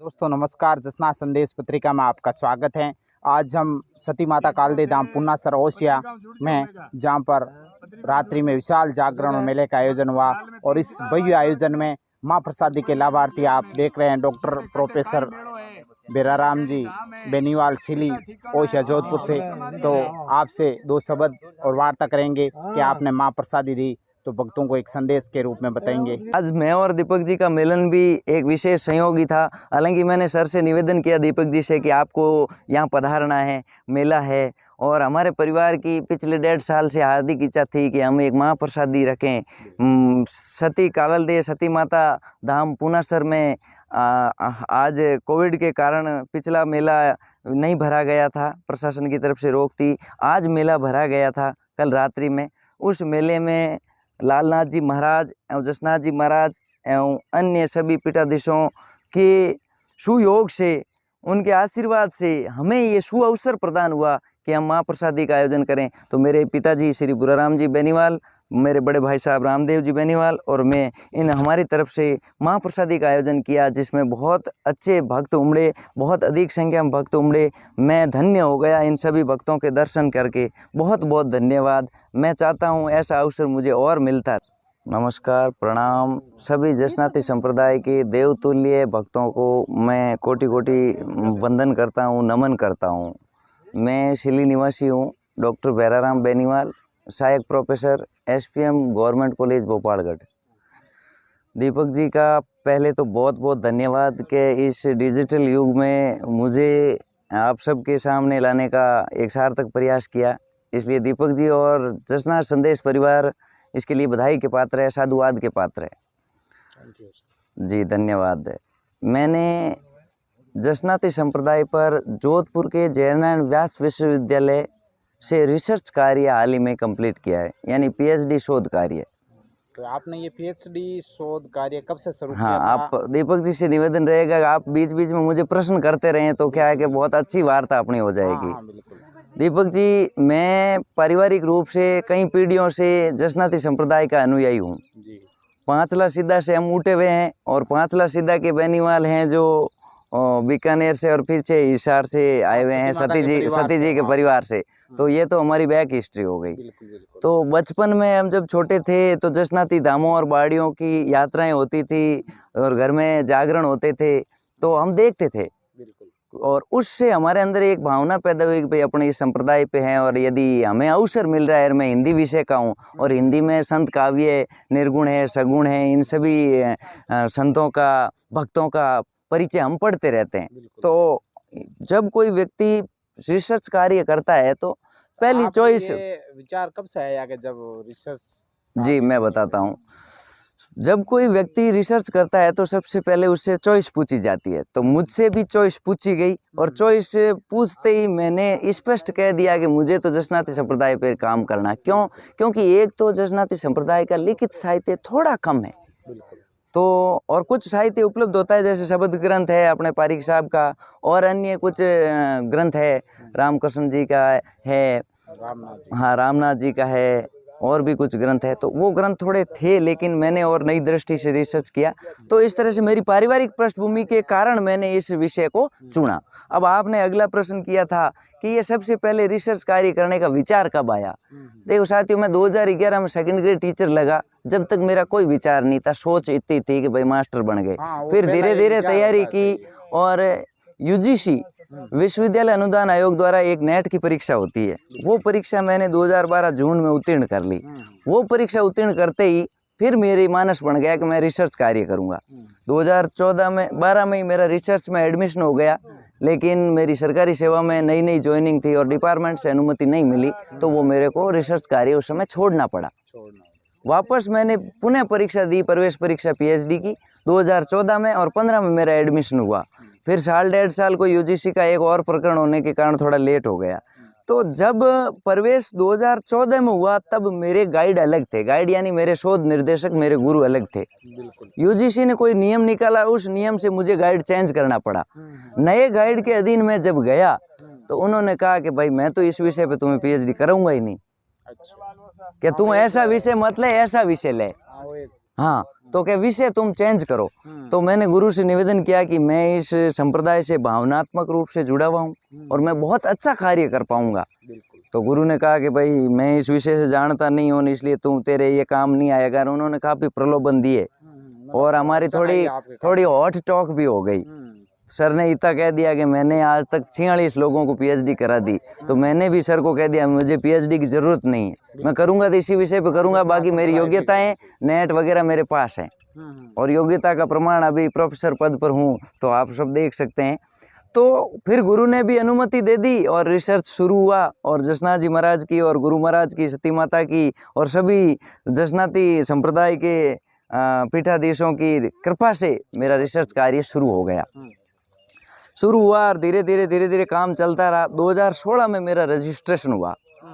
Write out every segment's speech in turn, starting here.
दोस्तों नमस्कार, जसना संदेश पत्रिका में आपका स्वागत है। आज हम सती माता कालदे धाम पुन्नासर ओसिया में, जहां पर रात्रि में विशाल जागरण और मेले का आयोजन हुआ और इस भव्य आयोजन में मां प्रसादी के लाभार्थी आप देख रहे हैं डॉक्टर प्रोफेसर बेराराम जी बेनीवाल सिली ओसिया जोधपुर से। तो आपसे दो शब्द और वार्ता करेंगे कि आपने मां प्रसादी दी तो भक्तों को एक संदेश के रूप में बताएंगे। आज मैं और दीपक जी का मिलन भी एक विशेष संयोग ही था। हालांकि मैंने सर से निवेदन किया दीपक जी से कि आपको यहाँ पधारना है, मेला है, और हमारे परिवार की पिछले 1.5 साल से हार्दिक इच्छा थी कि हम एक महाप्रसादी रखें। सती कालदे सती माता धाम पुन्नासर में आज कोविड के कारण पिछला मेला नहीं भरा गया था, प्रशासन की तरफ से रोक थी। आज मेला भरा गया था कल रात्रि में। उस मेले में लालनाथ जी महाराज एवं जसनाथ जी महाराज एवं अन्य सभी पीठाधीशों के सुयोग से, उनके आशीर्वाद से हमें ये सुअवसर प्रदान हुआ कि हम महाप्रसादी का आयोजन करें। तो मेरे पिताजी श्री बुराराम जी बेनीवाल, मेरे बड़े भाई साहब रामदेव जी बेनीवाल और मैं हमारी तरफ से महाप्रसादी का आयोजन किया, जिसमें बहुत अच्छे भक्त उमड़े, बहुत अधिक संख्या में भक्त उमड़े। मैं धन्य हो गया इन सभी भक्तों के दर्शन करके। बहुत बहुत धन्यवाद। मैं चाहता हूँ ऐसा अवसर मुझे और मिलता। नमस्कार, प्रणाम। सभी जसनाती संप्रदाय के देवतुल्य भक्तों को मैं कोटि कोटि वंदन करता हूँ, नमन करता हूँ। मैं सिली निवासी हूँ, डॉक्टर बेराराम बेनीवाल, सहायक professor SPM government college Bhopalgarh. Deepak ji का पहले तो बहुत बहुत धन्यवाद कि इस डिजिटल युग में मुझे आप सबके सामने लाने का एक सार्थक प्रयास किया। इसलिए दीपक जी और जसना संदेश परिवार इसके लिए बधाई के पात्र है, साधुवाद के पात्र है। जी धन्यवाद। मैंने जसनाती संप्रदाय पर जोधपुर के जयनारायण व्यास विश्वविद्यालय से रिसर्च कार्य हाल ही में कंप्लीट किया है, यानी PhD शोध कार्य। तो आपने ये PhD शोध कार्य कब से शुरू किया हाँ, था? आप दीपक जी से निवेदन रहेगा कि आप बीच बीच में मुझे प्रश्न करते रहें, तो क्या है कि बहुत अच्छी वार्ता अपनी हो जाएगी। हाँ, बिल्कुल। दीपक जी, मैं पारिवारिक रूप से कई पीढ़ियों से जसनाती संप्रदाय का अनुयायी हूँ। पांचला सीधा से हम उठे हुए हैं और पांचला सीधा के बेनीवाल हैं जो बीकानेर से और फिर से हिसार से आए हुए हैं, सती जी के परिवार से। तो ये तो हमारी बैक हिस्ट्री हो गई। तो बचपन में हम जब छोटे थे तो जसनाती धामों और बाड़ियों की यात्राएं होती थी और घर में जागरण होते थे, तो हम देखते थे और उससे हमारे अंदर एक भावना पैदा हुई कि भाई अपने इस संप्रदाय पे हैं और यदि हमें अवसर मिल रहा है, मैं हिंदी विषय का हूँ और हिंदी में संत काव्य, निर्गुण है, सगुण है, इन सभी संतों का, भक्तों का परिचय हम पढ़ते रहते हैं। तो जब कोई व्यक्ति रिसर्च कार्य करता है तो पहली चॉइस विचार कब से आया कि जब रिसर्च? जी मैं बताता हूँ। जब कोई व्यक्ति रिसर्च करता है तो सबसे पहले उससे चॉइस पूछी जाती है। तो मुझसे भी चॉइस पूछी गई और चॉइस पूछते ही मैंने स्पष्ट कह दिया कि मुझे तो जसनाती संप्रदाय पर काम करना। क्यों? क्योंकि एक तो जसनाती संप्रदाय का लिखित साहित्य थोड़ा कम है, तो और कुछ साहित्य उपलब्ध होता है, जैसे शब्द ग्रंथ है अपने पारिक साहब का, और अन्य कुछ ग्रंथ है, रामकृष्ण जी का है, हाँ रामनाथ जी का है, और भी कुछ ग्रंथ है। तो वो ग्रंथ थोड़े थे, लेकिन मैंने और नई दृष्टि से रिसर्च किया। तो इस तरह से मेरी पारिवारिक पृष्ठभूमि के कारण मैंने इस विषय को चुना। अब आपने अगला प्रश्न किया था कि ये सबसे पहले रिसर्च कार्य करने का विचार कब आया। देखो साथियों, मैं 2011 में सेकंड ग्रेड टीचर लगा। जब तक मेरा कोई विचार नहीं था, सोच इतनी थी कि भाई मास्टर बन गए। फिर धीरे धीरे तैयारी की और UGC विश्वविद्यालय अनुदान आयोग द्वारा एक नेट की परीक्षा होती है, वो परीक्षा मैंने 2012 जून में उत्तीर्ण कर ली। वो परीक्षा उत्तीर्ण करते ही फिर मेरी मानस बन गया कि मैं रिसर्च कार्य करूंगा। 2012 में ही मेरा रिसर्च में एडमिशन हो गया, लेकिन मेरी सरकारी सेवा में नई नई ज्वाइनिंग थी और डिपार्टमेंट से अनुमति नहीं मिली, तो वो मेरे को रिसर्च कार्य उस समय छोड़ना पड़ा। वापस मैंने पुनः परीक्षा दी, प्रवेश परीक्षा PhD की 2014 में, और 15 में मेरा एडमिशन हुआ। फिर साल 1.5 साल को UGC का एक और प्रकरण होने के कारण थोड़ा लेट हो गया। तो जब प्रवेश 2014 में हुआ तब मेरे गाइड अलग थे, गाइड यानी मेरे शोध निर्देशक, मेरे गुरु अलग थे। UGC ने कोई नियम निकाला, उस नियम से मुझे गाइड चेंज करना पड़ा। नए गाइड के अधीन में जब गया तो उन्होंने कहा कि भाई मैं तो इस विषय पे तुम्हें PhD कराऊंगा ही नहीं, कि तुम ऐसा विषय मत ले, ऐसा विषय ले। हाँ, तो क्या विषय तुम चेंज करो। तो मैंने गुरु से निवेदन किया कि मैं इस संप्रदाय से भावनात्मक रूप से जुड़ा हुआ हूँ और मैं बहुत अच्छा कार्य कर पाऊंगा। तो गुरु ने कहा कि भाई मैं इस विषय से जानता नहीं हूँ, इसलिए तुम तेरे ये काम नहीं आएगा। उन्होंने काफी प्रलोभन दिए और हमारी थोड़ी हॉट टॉक भी हो गई। सर ने इतना कह दिया कि मैंने आज तक 46 लोगों को पीएचडी करा दी, तो मैंने भी सर को कह दिया मुझे पीएचडी की जरूरत नहीं है, मैं करूंगा तो इसी विषय पे करूंगा, बाकी मेरी योग्यताएं नेट वगैरह मेरे पास है और योग्यता का प्रमाण अभी प्रोफेसर पद पर हूँ, तो आप सब देख सकते हैं। तो फिर गुरु ने भी अनुमति दे दी और रिसर्च शुरू हुआ और जसनाथ जी महाराज की और गुरु महाराज की, सती माता की और सभी जसनाती संप्रदाय के पीठाधीशों की कृपा से मेरा रिसर्च कार्य शुरू हो गया। शुरू हुआ और धीरे धीरे काम चलता रहा। 2016 में मेरा रजिस्ट्रेशन हुआ,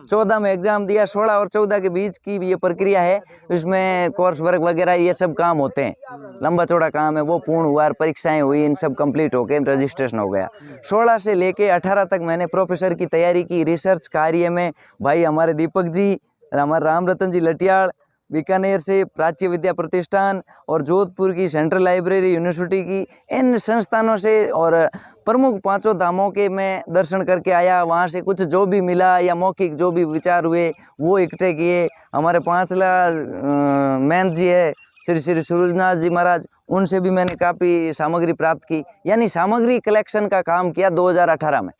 14 में एग्जाम दिया, 16 और 14 के बीच की ये प्रक्रिया है, इसमें कोर्स वर्क वगैरह ये सब काम होते हैं, लंबा चौड़ा काम है, वो पूर्ण हुआ और परीक्षाएं हुई, इन सब कंप्लीट होके रजिस्ट्रेशन हो गया। 16 से लेके 18 तक मैंने प्रोफेसर की तैयारी की। रिसर्च कार्य में भाई हमारे दीपक जी, हमारे राम रतन जी लटियाल, बीकानेर से प्राच्य विद्या प्रतिष्ठान और जोधपुर की सेंट्रल लाइब्रेरी यूनिवर्सिटी की, इन संस्थानों से और प्रमुख 5 धामों के मैं दर्शन करके आया। वहाँ से कुछ जो भी मिला या मौखिक जो भी विचार हुए वो इकट्ठे किए। हमारे 5ला महंत जी है श्री श्री सूरजनाथ जी महाराज, उनसे भी मैंने काफ़ी सामग्री प्राप्त की, यानी सामग्री कलेक्शन का काम किया 2018 में।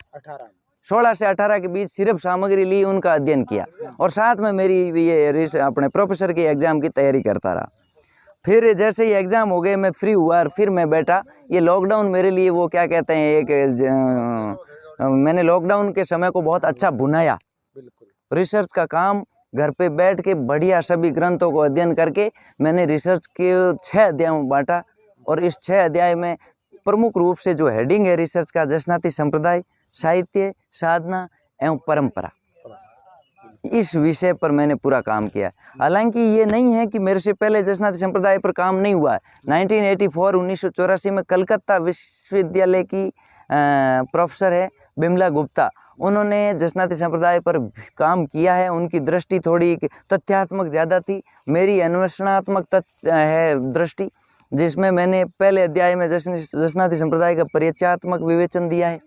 16 से 18 के बीच सिर्फ सामग्री ली, उनका अध्ययन किया और साथ में मेरी ये अपने प्रोफेसर के एग्ज़ाम की तैयारी करता रहा। फिर जैसे ही एग्ज़ाम हो गए मैं फ्री हुआ और फिर मैं बैठा। ये लॉकडाउन मेरे लिए वो क्या कहते हैं, एक मैंने लॉकडाउन के समय को बहुत अच्छा भुनाया। रिसर्च का काम घर पे बैठ के बढ़िया सभी ग्रंथों को अध्ययन करके मैंने रिसर्च के 6 अध्यायों में बांटा और इस 6 अध्याय में प्रमुख रूप से जो हेडिंग है रिसर्च का, जसनाती संप्रदाय, साहित्य, साधना एवं परंपरा, इस विषय पर मैंने पूरा काम किया। हालांकि ये नहीं है कि मेरे से पहले जसनाती संप्रदाय पर काम नहीं हुआ है। 1984 में कलकत्ता विश्वविद्यालय की प्रोफेसर है बिमला गुप्ता, उन्होंने जसनाती संप्रदाय पर काम किया है। उनकी दृष्टि थोड़ी तथ्यात्मक ज़्यादा थी, मेरी अन्वेषणात्मक है दृष्टि, जिसमें मैंने पहले अध्याय में जसनाती संप्रदाय का परिचयात्मक विवेचन दिया है,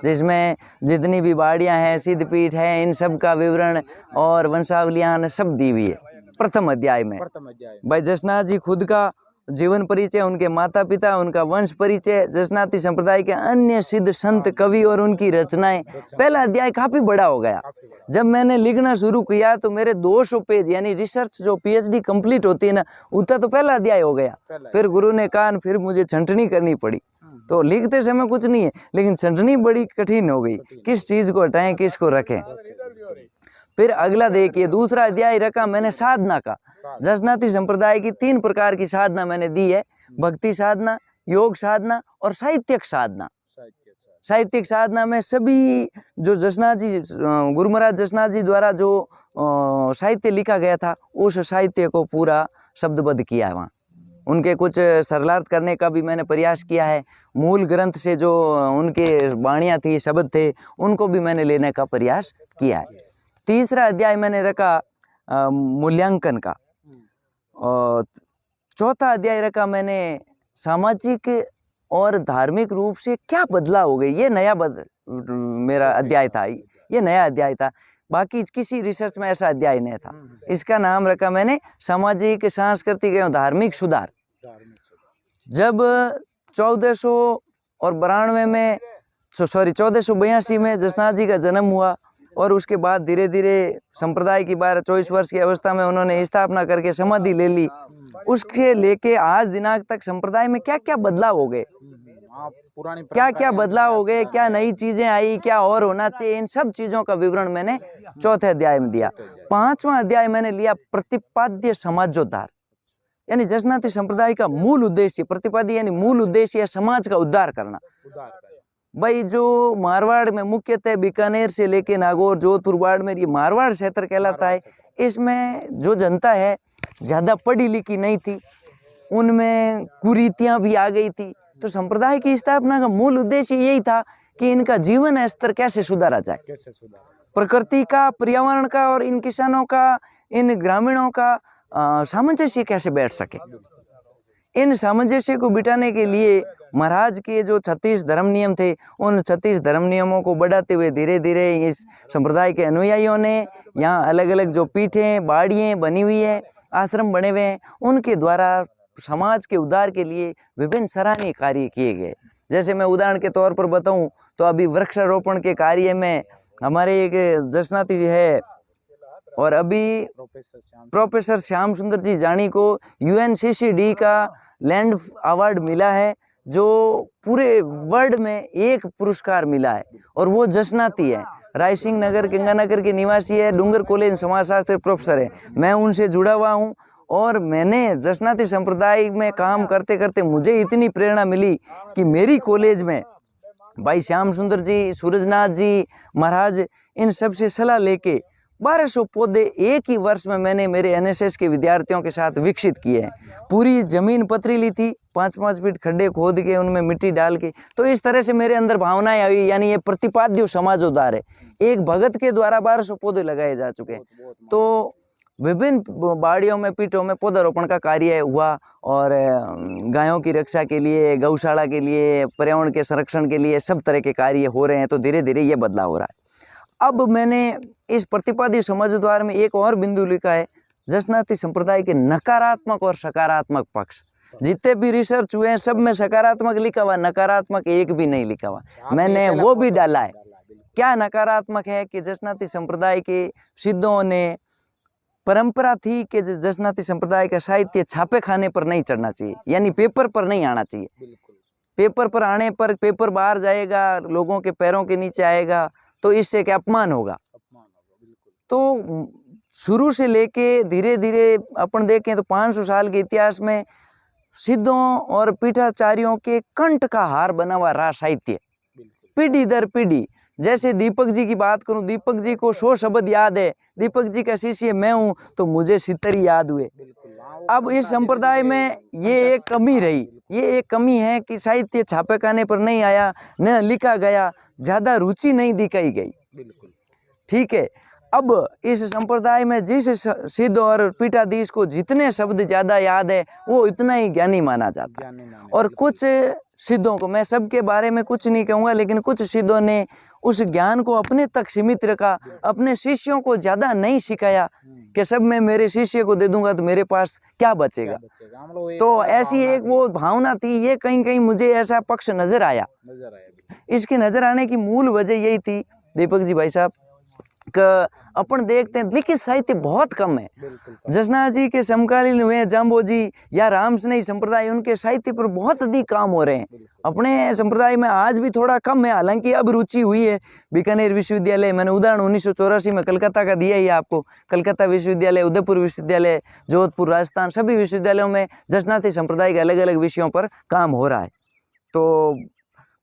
जिसमें जितनी भी बाड़ियाँ हैं, सिद्धपीठ हैं, इन सब का विवरण और वंशावलियाँ सब दी हुई है प्रथम अध्याय में। भाई जसनाथ जी खुद का जीवन परिचय, उनके माता पिता, उनका वंश परिचय, जसनाती संप्रदाय के अन्य सिद्ध संत कवि और उनकी रचनाएं। पहला अध्याय काफ़ी बड़ा हो गया। जब मैंने लिखना शुरू किया तो मेरे 200 पेज, यानी रिसर्च जो पीएचडी कंप्लीट होती है ना, उतना तो पहला अध्याय हो गया। फिर गुरु ने कहा, फिर मुझे छंटनी करनी पड़ी। तो लिखते समय कुछ नहीं है, लेकिन छंटनी बड़ी कठिन हो गई, किस चीज़ को हटाएं किसको रखें। फिर अगला देखिए, दूसरा अध्याय रखा मैंने साधना का। जसनाती संप्रदाय की 3 प्रकार की साधना मैंने दी है, भक्ति साधना, योग साधना और साहित्यिक साधना। साहित्यिक साधना में सभी जो जसनाथ जी, गुरु महाराज जसनाथ जी द्वारा जो साहित्य लिखा गया था, उस साहित्य को पूरा शब्दबद्ध किया है। वहाँ उनके कुछ सरलार्थ करने का भी मैंने प्रयास किया है। मूल ग्रंथ से जो उनके वाणियाँ थी, शब्द थे, उनको भी मैंने लेने का प्रयास किया है। तीसरा अध्याय मैंने रखा मूल्यांकन का और चौथा अध्याय रखा मैंने सामाजिक और धार्मिक रूप से क्या बदलाव हो गए। ये नया मेरा अध्याय था, ये नया अध्याय था, बाकी किसी रिसर्च में ऐसा अध्याय नहीं था। इसका नाम रखा मैंने सामाजिक, सांस्कृतिक एवं धार्मिक सुधार। जब 1492 में 1482 में जसनाथ जी का जन्म हुआ और उसके बाद धीरे धीरे संप्रदाय की 24 वर्ष की अवस्था में उन्होंने स्थापना करके समाधि ले ली। उसके लेके आज दिनांक तक संप्रदाय में क्या क्या बदलाव हो गए, क्या क्या बदलाव हो गए, क्या नई चीजें आई, क्या और होना चाहिए, इन सब चीजों का विवरण मैंने चौथे अध्याय में दिया। 5वां अध्याय मैंने लिया प्रतिपाद्य समाजोद्धार, यानी जसनाती संप्रदाय का मूल उद्देश्य, प्रतिपाद्य यानी मूल उद्देश्य है समाज का उद्धार करना। भाई जो मारवाड़ में मुख्यतः बीकानेर से लेके नागौर, जोधपुर, बाड़मेर, ये मारवाड़ क्षेत्र कहलाता है। इसमें जो जनता है ज़्यादा पढ़ी लिखी नहीं थी, उनमें कुरीतियाँ भी आ गई थी। तो संप्रदाय की स्थापना का मूल उद्देश्य यही था कि इनका जीवन स्तर कैसे सुधारा जाए, प्रकृति का, पर्यावरण का और इन किसानों का, इन ग्रामीणों का सामंजस्य कैसे बैठ सके। इन सामंजस्य को बिठाने के लिए महाराज के जो 36 धर्म नियम थे, उन 36 धर्म नियमों को बढ़ाते हुए धीरे धीरे इस संप्रदाय के अनुयायियों ने यहाँ अलग अलग जो पीठें बाड़ियाँ बनी हुई है, आश्रम बने हुए हैं, उनके द्वारा समाज के उद्धार के लिए विभिन्न सराहनीय कार्य किए गए। जैसे मैं उदाहरण के तौर पर बताऊं तो अभी वृक्षारोपण के कार्य में हमारे एक जसनाती है, और अभी प्रोफेसर श्याम सुंदर जी जानी को UNCCD का लैंड अवार्ड मिला है, जो पूरे वर्ल्ड में एक पुरस्कार मिला है, और वो जसनाती है, रायसिंह नगर गंगानगर के निवासी है, डूंगर कॉलेज में समाजशास्त्र प्रोफेसर है। मैं उनसे जुड़ा हुआ हूँ और मैंने जसनाती संप्रदाय में काम करते करते मुझे इतनी प्रेरणा मिली कि मेरी कॉलेज में भाई श्याम सुंदर जी, सूरजनाथ जी महाराज, इन सब से सलाह लेके 1200 पौधे एक ही वर्ष में मैंने मेरे NSS के विद्यार्थियों के साथ विकसित किए हैं। पूरी ज़मीन पथरीली थी, 5-5 फीट खड्डे खोद के उनमें मिट्टी डाल के, तो इस तरह से मेरे अंदर भावनाएं आई, यानी ये प्रतिपाद्य समाजोद्धार है। एक भगत के द्वारा 1200 पौधे लगाए जा चुके हैं। तो विभिन्न बाड़ियों में, पीठों में पौधारोपण का कार्य हुआ, और गायों की रक्षा के लिए, गौशाला के लिए, पर्यावरण के संरक्षण के लिए सब तरह के कार्य हो रहे हैं। तो धीरे धीरे ये बदलाव हो रहा है। अब मैंने इस प्रतिपाद्य समाजोद्धार में एक और बिंदु लिखा है, जसनाती संप्रदाय के नकारात्मक और सकारात्मक पक्ष। जितने भी रिसर्च हुए हैं सब में सकारात्मक लिखा हुआ, नकारात्मक एक भी नहीं लिखा हुआ, मैंने वो भी डाला है। क्या नकारात्मक है कि जसनाती संप्रदाय के सिद्धों ने परंपरा थी कि जसनाती संप्रदाय का साहित्य छापे खाने पर नहीं चढ़ना चाहिए, यानी पेपर पर नहीं आना चाहिए। पेपर पर आने पर पेपर बाहर जाएगा, लोगों के पैरों के नीचे आएगा, तो इससे क्या अपमान होगा। तो शुरू से लेके धीरे धीरे अपन देखें तो 500 साल के इतिहास में सिद्धों और पीठाचार्यों के कंठ का हार बना हुआ रहा साहित्य, पीढ़ी दर पीढ़ी। जैसे दीपक जी की बात करूं, दीपक जी को 100 शब्द याद है, दीपक जी का शिष्य मैं हूं तो मुझे 70 याद हुए। अब इस संप्रदाय में ये एक कमी रही, ये एक कमी है कि साहित्य छापे खाने पर नहीं आया, न लिखा गया, ज़्यादा रुचि नहीं दिखाई गई। ठीक है, अब इस संप्रदाय में जिस सिद्ध और पीठाधीश को जितने शब्द ज़्यादा याद है वो इतना ही ज्ञानी माना जाता है। और कुछ सिद्धों को, मैं सबके बारे में कुछ नहीं कहूँगा, लेकिन कुछ सिद्धों ने उस ज्ञान को अपने तक सीमित रखा, अपने शिष्यों को ज़्यादा नहीं सिखाया कि सब मैं मेरे शिष्य को दे दूंगा तो मेरे पास क्या बचेगा। तो ऐसी एक वो भावना थी, ये कहीं कहीं मुझे ऐसा पक्ष नजर आया। इसके नजर आने की मूल वजह यही थी दीपक जी भाई साहब कि अपन देखते हैं लिखित साहित्य बहुत कम है। जसनाथ जी के समकालीन हुए जाम्बो जी या रामस्नेही संप्रदाय, उनके साहित्य पर बहुत अधिक काम हो रहे हैं। अपने संप्रदाय में आज भी थोड़ा कम है, हालांकि अब रुचि हुई है। बीकानेर विश्वविद्यालय, मैंने उदाहरण 1984 में कलकत्ता का दिया ही आपको, कलकत्ता विश्वविद्यालय, उदयपुर विश्वविद्यालय, जोधपुर राजस्थान, सभी विश्वविद्यालयों में जसनाती संप्रदाय के अलग अलग विषयों पर काम हो रहा है। तो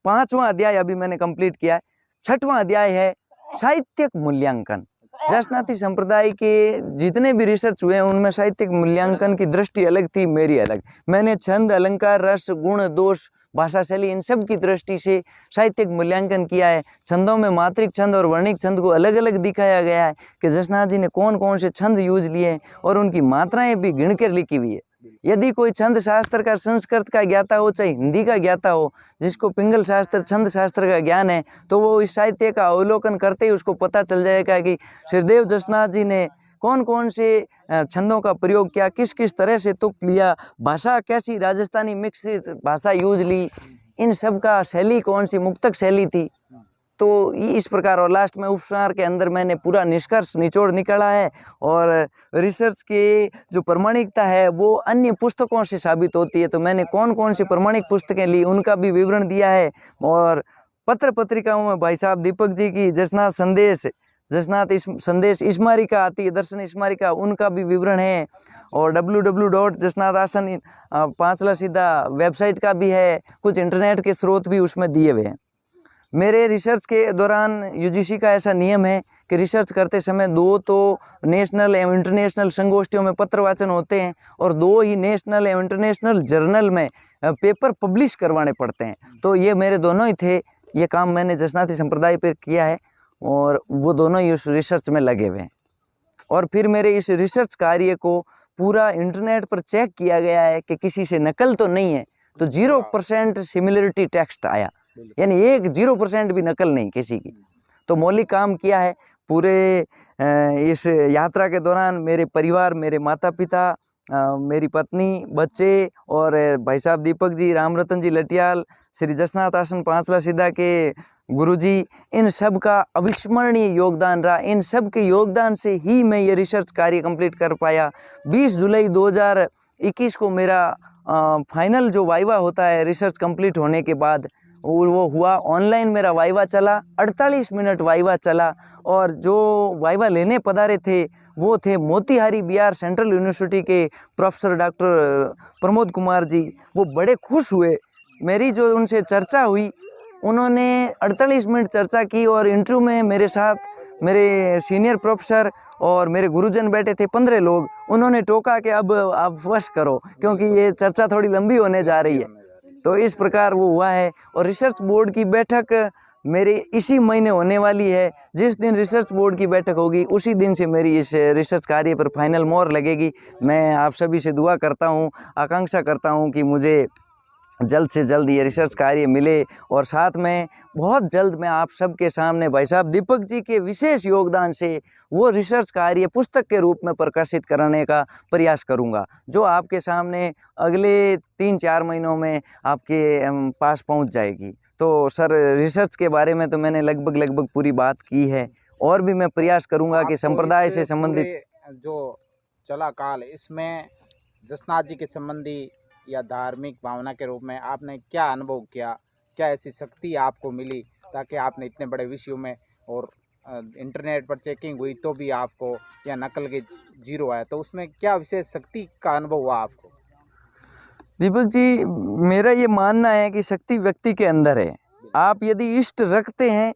5वां अध्याय अभी मैंने कंप्लीट किया है। 6वां अध्याय है साहित्यिक मूल्यांकन। जसनाती संप्रदाय के जितने भी रिसर्च हुए हैं उनमें साहित्यिक मूल्यांकन की दृष्टि अलग थी, मेरी अलग। मैंने छंद, अलंकार, रस, गुण, दोष, भाषा शैली, इन सब की दृष्टि से साहित्यिक मूल्यांकन किया है। छंदों में मात्रिक छंद और वर्णिक छंद को अलग अलग दिखाया गया है कि जसनाथ जी ने कौन कौन से छंद यूज लिए हैं, और उनकी मात्राएं भी गिनकर लिखी हुई है। यदि कोई छंद शास्त्र का, संस्कृत का ज्ञाता हो, चाहे हिंदी का ज्ञाता हो, जिसको पिंगल शास्त्र, छंद शास्त्र का ज्ञान है, तो वो इस साहित्य का अवलोकन करते ही उसको पता चल जाएगा कि श्रीदेव जसनाथ जी ने कौन कौन से छंदों का प्रयोग किया, किस किस तरह से तुक लिया, भाषा कैसी राजस्थानी मिक्स भाषा यूज ली, इन सब का शैली कौन सी मुक्तक शैली थी। तो इस प्रकार, और लास्ट में उपसार के अंदर मैंने पूरा निष्कर्ष निचोड़ निकाला है। और रिसर्च के जो प्रमाणिकता है वो अन्य पुस्तकों से साबित होती है। तो मैंने कौन कौन सी प्रमाणिक पुस्तकें ली उनका भी विवरण दिया है। और पत्र पत्रिकाओं में भाई साहब दीपक जी की जसनाथ संदेश, जसनाथ संदेश स्मारिका आती है, दर्शन स्मारिका, उनका भी विवरण है। और www.jasnath-आसन 5 सीधा वेबसाइट का भी है। कुछ इंटरनेट के स्रोत भी उसमें दिए हुए हैं। मेरे रिसर्च के दौरान UGC का ऐसा नियम है कि रिसर्च करते समय 2 तो नेशनल एवं इंटरनेशनल संगोष्ठियों में पत्र वाचन होते हैं, और 2 ही नेशनल एवं इंटरनेशनल जर्नल में पेपर पब्लिश करवाने पड़ते हैं। तो ये मेरे दोनों ही थे, ये काम मैंने जसनाती संप्रदाय पर किया है, और वो दोनों ही उस रिसर्च में लगे हुए हैं। और फिर मेरे इस रिसर्च कार्य को पूरा इंटरनेट पर चेक किया गया है कि किसी से नकल तो नहीं है, तो 0% सिमिलरिटी टेक्स्ट आया, यानी 0% भी नकल नहीं किसी की। तो मौलिक काम किया है। पूरे इस यात्रा के दौरान मेरे परिवार, मेरे माता पिता, मेरी पत्नी, बच्चे और भाई साहब दीपक जी, राम रतन जी लटियाल, श्री जसनाथ आश्रम पांचला सीधा के गुरुजी, इन सब का अविस्मरणीय योगदान रहा। इन सब के योगदान से ही मैं ये रिसर्च कार्य कंप्लीट कर पाया। 20 जुलाई 2021 को मेरा फाइनल जो वाइवा होता है रिसर्च कंप्लीट होने के बाद, वो हुआ। ऑनलाइन मेरा वाइवा चला, 48 मिनट वाइवा चला। और जो वाइवा लेने पधारे थे वो थे मोतीहारी बिहार सेंट्रल यूनिवर्सिटी के प्रोफेसर डॉक्टर प्रमोद कुमार जी। वो बड़े खुश हुए। मेरी जो उनसे चर्चा हुई, उन्होंने 48 मिनट चर्चा की और इंटरव्यू में मेरे साथ मेरे सीनियर प्रोफेसर और मेरे गुरुजन बैठे थे, 15 लोग। उन्होंने टोका कि अब आप वश करो क्योंकि ये चर्चा थोड़ी लंबी होने जा रही है। तो इस प्रकार वो हुआ है। और रिसर्च बोर्ड की बैठक मेरे इसी महीने होने वाली है। जिस दिन रिसर्च बोर्ड की बैठक होगी उसी दिन से मेरी इस रिसर्च कार्य पर फाइनल मोहर लगेगी। मैं आप सभी से दुआ करता हूँ, आकांक्षा करता हूँ कि मुझे जल्द से जल्द ये रिसर्च कार्य मिले। और साथ में बहुत जल्द मैं आप सबके सामने भाई साहब दीपक जी के विशेष योगदान से वो रिसर्च कार्य पुस्तक के रूप में प्रकाशित करने का प्रयास करूंगा, जो आपके सामने अगले 3-4 महीनों में आपके पास पहुंच जाएगी। तो सर, रिसर्च के बारे में तो मैंने लगभग पूरी बात की है, और भी मैं प्रयास करूंगा कि संप्रदाय से संबंधित जो चला काल, इसमें जसनाथ जी के संबंधी या धार्मिक भावना के रूप में आपने क्या अनुभव किया, क्या ऐसी शक्ति आपको मिली ताकि आपने इतने बड़े विषयों में, और इंटरनेट पर चेकिंग हुई तो भी आपको या नकल के 0 आया, तो उसमें क्या विशेष शक्ति का अनुभव हुआ आपको? दीपक जी, मेरा ये मानना है कि शक्ति व्यक्ति के अंदर है। आप यदि इष्ट रखते हैं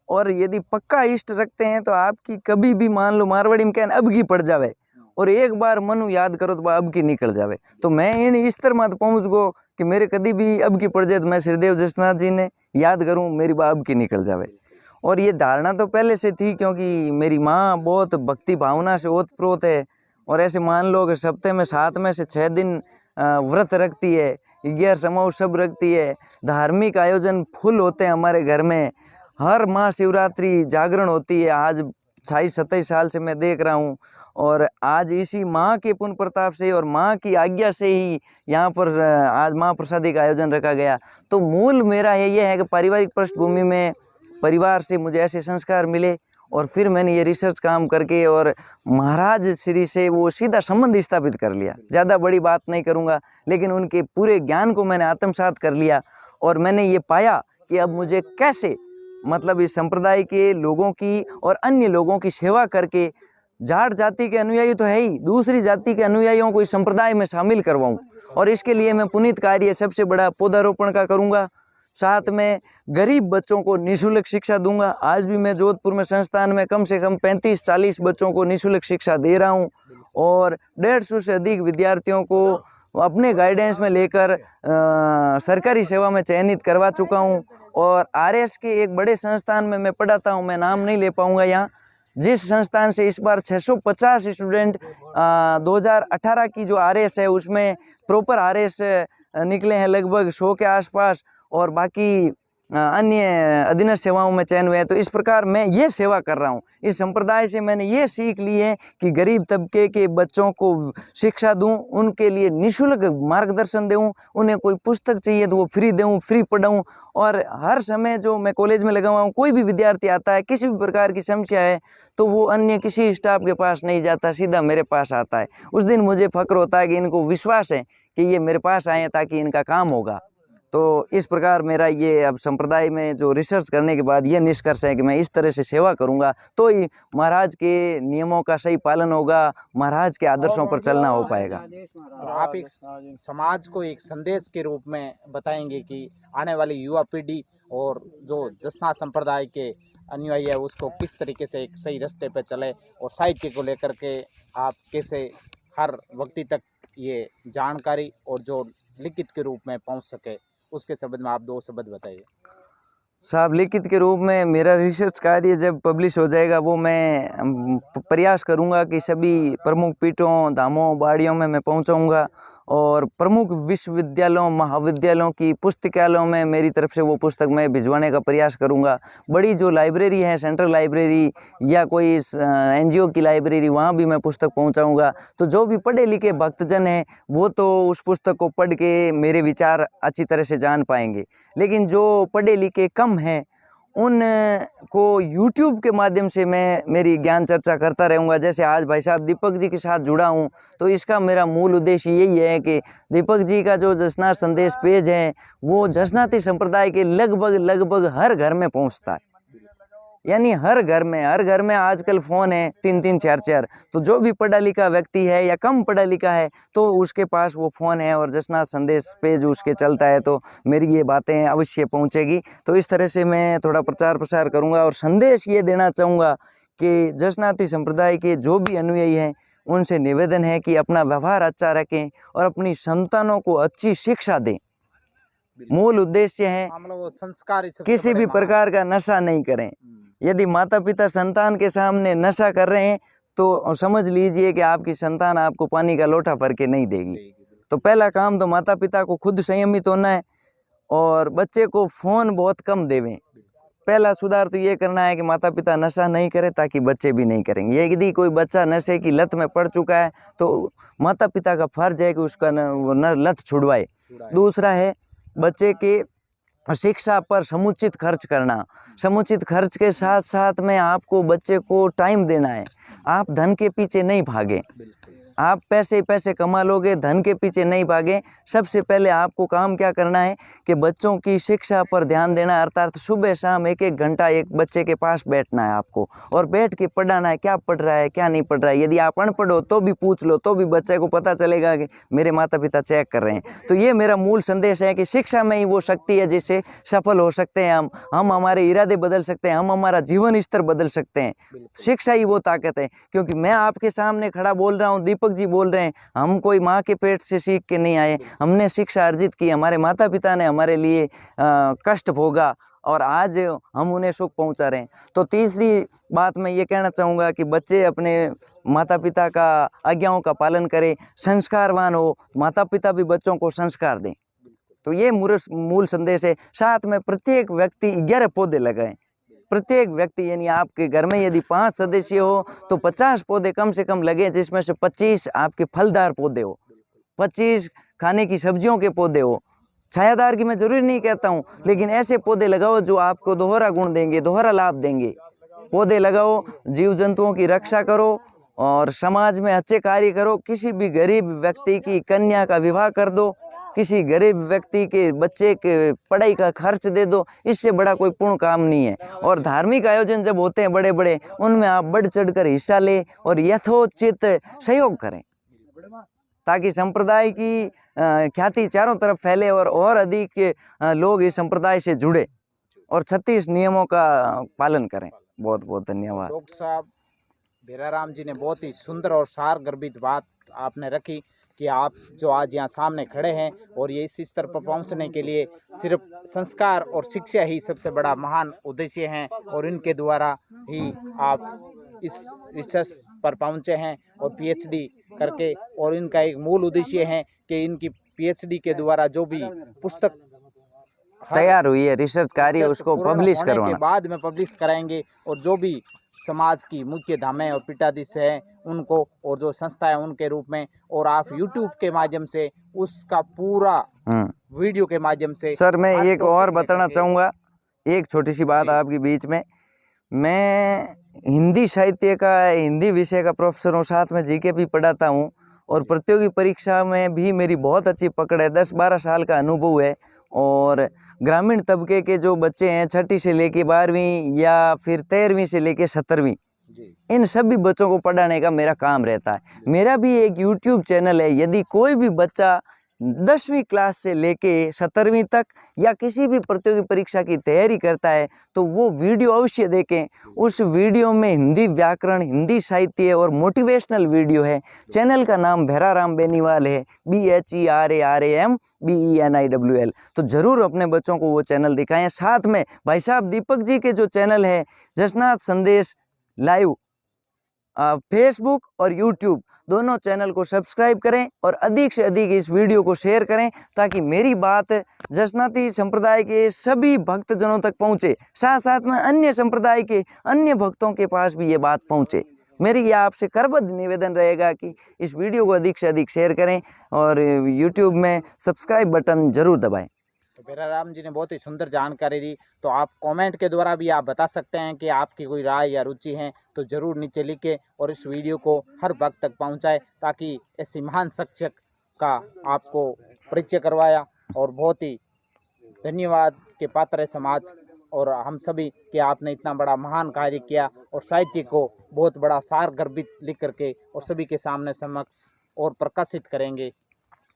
और यदि पक्का इष्ट रखते हैं तो आपकी कभी भी, मान लो मारवाड़ी में कहना, अब की पड़ जावे, और एक बार मनु याद करो तो अब की निकल जावे। तो मैं इन इस तरह मत पहुँच गो कि मेरे कभी भी अब की पड़ जाए तो मैं श्रीदेव जसनाथ जी ने याद करूँ, मेरी बात अब की निकल जावे। और ये धारणा तो पहले से थी, क्योंकि मेरी माँ बहुत भक्ति भावना से ओतप्रोत है। और ऐसे मान लो कि सप्ताह में 7 में से 6 दिन व्रत रखती है, 11 समूह सब रखती है। धार्मिक आयोजन फुल होते हैं हमारे घर में। हर महाशिवरात्रि जागरण होती है। आज 26-27 साल से मैं देख रहा हूँ, और आज इसी माँ के पुण्य प्रताप से और माँ की आज्ञा से ही यहाँ पर आज महाप्रसादी का आयोजन रखा गया। तो मूल मेरा ये है कि पारिवारिक पृष्ठभूमि में परिवार से मुझे ऐसे संस्कार मिले, और फिर मैंने ये रिसर्च काम करके और महाराज श्री से वो सीधा संबंध स्थापित कर लिया। ज़्यादा बड़ी बात नहीं करूँगा, लेकिन उनके पूरे ज्ञान को मैंने आत्मसात कर लिया। और मैंने ये पाया कि अब मुझे कैसे, मतलब इस संप्रदाय के लोगों की और अन्य लोगों की सेवा करके, जाट जाति के अनुयायी तो है ही, दूसरी जाति के अनुयायियों को इस संप्रदाय में शामिल करवाऊं। और इसके लिए मैं पुनीत कार्य सबसे बड़ा पौधारोपण का करूंगा। साथ में गरीब बच्चों को निःशुल्क शिक्षा दूंगा। आज भी मैं जोधपुर में संस्थान में कम से कम 35-40 बच्चों को निःशुल्क शिक्षा दे रहा हूं, और 150 से अधिक विद्यार्थियों को अपने गाइडेंस में लेकर सरकारी सेवा में चयनित करवा चुका हूं। और आरएस के एक बड़े संस्थान में मैं पढ़ाता हूं, मैं नाम नहीं ले पाऊंगा यहाँ, जिस संस्थान से इस बार 650 स्टूडेंट 2018 की जो आरएस है उसमें प्रॉपर आरएस निकले हैं लगभग 100 के आसपास, और बाकी अन्य अधीनस्थ सेवाओं में चयन हुए हैं। तो इस प्रकार मैं ये सेवा कर रहा हूँ। इस संप्रदाय से मैंने ये सीख ली है कि गरीब तबके के बच्चों को शिक्षा दूं, उनके लिए निःशुल्क मार्गदर्शन दूं, उन्हें कोई पुस्तक चाहिए तो वो फ्री दूं, फ्री पढ़ाऊं। और हर समय जो मैं कॉलेज में लगा हुआ हूँ, कोई भी विद्यार्थी आता है, किसी भी प्रकार की समस्या है, तो वो अन्य किसी स्टाफ के पास नहीं जाता, सीधा मेरे पास आता है। उस दिन मुझे फक्र होता है कि इनको विश्वास है कि ये मेरे पास आए ताकि इनका काम होगा। तो इस प्रकार मेरा ये अब संप्रदाय में जो रिसर्च करने के बाद ये निष्कर्ष है कि मैं इस तरह से सेवा करूंगा तो ही महाराज के नियमों का सही पालन होगा, महाराज के आदर्शों पर चलना हो पाएगा। तो आप एक समाज को एक संदेश के रूप में बताएंगे कि आने वाली युवा पीढ़ी और जो जसनाथ संप्रदाय के अनुयायी है उसको किस तरीके से एक सही रास्ते पे चले, और साहित्य को लेकर के आप कैसे हर व्यक्ति तक ये जानकारी और जो लिखित के रूप में पहुंच सके, उसके संबंध में आप 2 शब्द बताइए। साहब लिखित के रूप में मेरा रिसर्च कार्य जब पब्लिश हो जाएगा वो मैं प्रयास करूंगा कि सभी प्रमुख पीठों धामों बाड़ियों में मैं पहुंचाऊंगा और प्रमुख विश्वविद्यालयों महाविद्यालयों की पुस्तकालयों में मेरी तरफ से वो पुस्तक मैं भिजवाने का प्रयास करूंगा। बड़ी जो लाइब्रेरी है सेंट्रल लाइब्रेरी या कोई एनजीओ की लाइब्रेरी वहाँ भी मैं पुस्तक पहुँचाऊँगा। तो जो भी पढ़े लिखे भक्तजन हैं वो तो उस पुस्तक को पढ़ के मेरे विचार अच्छी तरह से जान पाएंगे, लेकिन जो पढ़े लिखे कम हैं उन को YouTube के माध्यम से मैं मेरी ज्ञान चर्चा करता रहूँगा। जैसे आज भाई साहब दीपक जी के साथ जुड़ा हूँ तो इसका मेरा मूल उद्देश्य यही है कि दीपक जी का जो जसनाथ संदेश पेज है वो जसनाती संप्रदाय के लगभग हर घर में पहुँचता है। यानी हर घर में आजकल फ़ोन है 3-3 4-4, तो जो भी पढ़ा लिखा व्यक्ति है या कम पढ़ा लिखा है तो उसके पास वो फ़ोन है और जसनाथ संदेश पेज उसके चलता है, तो मेरी ये बातें अवश्य पहुंचेगी। तो इस तरह से मैं थोड़ा प्रचार प्रसार करूंगा और संदेश ये देना चाहूँगा कि जसनाती संप्रदाय के जो भी अनुयायी हैं उनसे निवेदन है कि अपना व्यवहार अच्छा रखें और अपनी संतानों को अच्छी शिक्षा दें। मूल उद्देश्य है वो संस्कार ही सबसे किसी बड़े भी प्रकार का नशा नहीं करें। यदि माता पिता संतान के सामने नशा कर रहे हैं तो समझ लीजिए कि आपकी संतान आपको पानी का लोटा भर के नहीं देगी। तो पहला काम तो माता पिता को खुद संयमित होना है और बच्चे को फ़ोन बहुत कम देवें। पहला सुधार तो ये करना है कि माता पिता नशा नहीं करें ताकि बच्चे भी नहीं करेंगे। यदि कोई बच्चा नशे की लत में पड़ चुका है तो माता पिता का फर्ज है कि उसका लत छुड़वाए। दूसरा है बच्चे के शिक्षा पर समुचित खर्च करना। समुचित खर्च के साथ साथ में आपको बच्चे को टाइम देना है। आप धन के पीछे नहीं भागें, आप पैसे कमा लोगे, धन के पीछे नहीं भागें। सबसे पहले आपको काम क्या करना है कि बच्चों की शिक्षा पर ध्यान देना, अर्थात सुबह शाम 1-1 घंटा एक बच्चे के पास बैठना है आपको और बैठ के पढ़ाना है, क्या पढ़ रहा है क्या नहीं पढ़ रहा है। यदि आप अनपढ़ हो तो भी पूछ लो, तो भी बच्चे को पता चलेगा कि मेरे माता पिता चेक कर रहे हैं। तो ये मेरा मूल संदेश है कि शिक्षा में ही वो शक्ति है जिससे सफल हो सकते हैं हम हमारे इरादे बदल सकते हैं, हम हमारा जीवन स्तर बदल सकते हैं। शिक्षा ही वो ताकत है। क्योंकि मैं आपके सामने खड़ा बोल रहा हूँ, दीपक जी बोल रहे हैं, हम कोई माँ के पेट से सीख के नहीं आए, हमने शिक्षा अर्जित की, हमारे माता पिता ने हमारे लिए कष्ट भोगा और आज हम उन्हें सुख पहुंचा रहे हैं। तो तीसरी बात मैं ये कहना चाहूँगा कि बच्चे अपने माता पिता का आज्ञाओं का पालन करें, संस्कारवान हो, माता पिता भी बच्चों को संस्कार दें। तो ये मूल संदेश है। साथ में प्रत्येक व्यक्ति 11 पौधे लगाएं। प्रत्येक व्यक्ति यानी आपके घर में यदि 5 सदस्य हो तो 50 पौधे कम से कम लगे, जिसमें से 25 आपके फलदार पौधे हो, 25 खाने की सब्जियों के पौधे हो। छायादार की मैं जरूरी नहीं कहता हूँ, लेकिन ऐसे पौधे लगाओ जो आपको दोहरा गुण देंगे, दोहरा लाभ देंगे। पौधे लगाओ, जीव जंतुओं की रक्षा करो और समाज में अच्छे कार्य करो। किसी भी गरीब व्यक्ति की कन्या का विवाह कर दो, किसी गरीब व्यक्ति के बच्चे के पढ़ाई का खर्च दे दो, इससे बड़ा कोई पूर्ण काम नहीं है। और धार्मिक आयोजन जब होते हैं बड़े बड़े, उनमें आप बढ़ चढ़कर हिस्सा लें और यथोचित सहयोग करें ताकि संप्रदाय की ख्याति चारों तरफ फैले और अधिक लोग इस संप्रदाय से जुड़े और 36 नियमों का पालन करें। बहुत बहुत धन्यवाद। डॉक्टर साहब भेराराम जी ने बहुत ही सुंदर और सार गर्भित बात आपने रखी कि आप जो आज यहाँ सामने खड़े हैं और ये इस स्तर पर पहुँचने के लिए सिर्फ संस्कार और शिक्षा ही सबसे बड़ा महान उद्देश्य है और इनके द्वारा ही आप इस रिसर्च पर पहुँचे हैं और पीएचडी करके। और इनका एक मूल उद्देश्य है कि इनकी पीएचडी के द्वारा जो भी पुस्तक तैयार हुई है, रिसर्च कार्य, उसको पब्लिश करवाना, के बाद में पब्लिश कराएंगे और जो भी समाज की मुख्य धामें और पीठाधीश है उनको और जो संस्था है उनके रूप में, और आप YouTube के माध्यम से उसका पूरा वीडियो के माध्यम से। सर मैं एक और बताना चाहूँगा, एक छोटी सी बात आपके बीच में। मैं हिंदी साहित्य का, हिंदी विषय का प्रोफेसर हूँ, साथ में जीके भी पढ़ाता हूँ और प्रतियोगी परीक्षा में भी मेरी बहुत अच्छी पकड़ है। 10-12 साल का अनुभव है और ग्रामीण तबके के जो बच्चे हैं 6ठी से लेके 12वीं या फिर 13वीं से लेके 17वीं, इन सभी बच्चों को पढ़ाने का मेरा काम रहता है। मेरा भी एक YouTube चैनल है। यदि कोई भी बच्चा 10वीं क्लास से लेके 17वीं तक या किसी भी प्रतियोगी परीक्षा की तैयारी करता है तो वो वीडियो अवश्य देखें। उस वीडियो में हिंदी व्याकरण, हिंदी साहित्य और मोटिवेशनल वीडियो है। चैनल का नाम भैराराम बेनीवाल है, BHERARAMBENIWL। तो ज़रूर अपने बच्चों को वो चैनल दिखाएं। साथ में भाई साहब दीपक जी के जो चैनल है जसनाथ संदेश लाइव, फेसबुक और यूट्यूब दोनों चैनल को सब्सक्राइब करें और अधिक से अधिक इस वीडियो को शेयर करें ताकि मेरी बात जसनाती संप्रदाय के सभी भक्तजनों तक पहुंचे, साथ साथ में अन्य संप्रदाय के अन्य भक्तों के पास भी ये बात पहुंचे। मेरी ये आपसे करबद्ध निवेदन रहेगा कि इस वीडियो को अधिक से अधिक शेयर करें और यूट्यूब में सब्सक्राइब बटन जरूर दबाएं। तो भैराराम जी ने बहुत ही सुंदर जानकारी दी। तो आप कमेंट के द्वारा भी आप बता सकते हैं कि आपकी कोई राय या रुचि है तो ज़रूर नीचे लिखें और इस वीडियो को हर भक्त तक पहुंचाएं ताकि ऐसी महान शिक्षक का आपको परिचय करवाया। और बहुत ही धन्यवाद के पात्र है समाज और हम सभी कि आपने इतना बड़ा महान कार्य किया और साहित्य को बहुत बड़ा सार गर्भित लिख करके और सभी के सामने समक्ष और प्रकाशित करेंगे।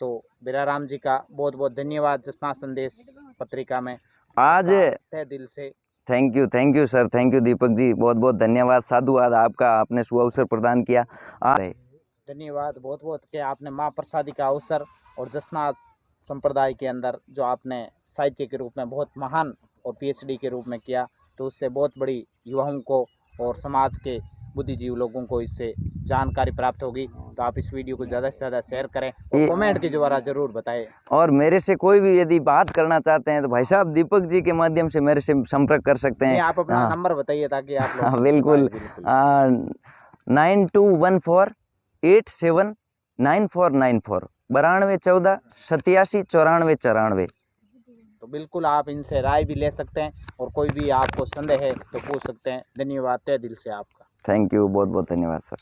तो भैराराम जी का बहुत बहुत धन्यवाद जसनाथ संदेश पत्रिका में आज तहे दिल से thank you sir, thank you Deepak ji, बहुत बहुत धन्यवाद, साधुवाद आपका, आपने सुअवसर प्रदान किया। धन्यवाद बहुत बहुत कि आपने माँ प्रसादी का अवसर और जसनाथ संप्रदाय के अंदर जो आपने साहित्य के रूप में बहुत महान और PhD के रूप में किया तो उससे बहुत बड़ी युवाओं को और समाज के बुद्धिजीवी लोगों को इससे जानकारी प्राप्त होगी। तो आप इस वीडियो को ज़्यादा से ज़्यादा शेयर करें और कमेंट के द्वारा ज़रूर बताएं। और मेरे से कोई भी यदि बात करना चाहते हैं तो भाई साहब दीपक जी के माध्यम से मेरे से संपर्क कर सकते हैं। आप अपना नंबर बताइए ताकि आप लोग बिल्कुल 9214879494 9214879494। तो बिल्कुल आप इनसे राय भी ले सकते हैं और कोई भी आपको संदेह है तो पूछ सकते हैं। धन्यवाद तहे दिल से आपका। थैंक यू, बहुत बहुत धन्यवाद सर।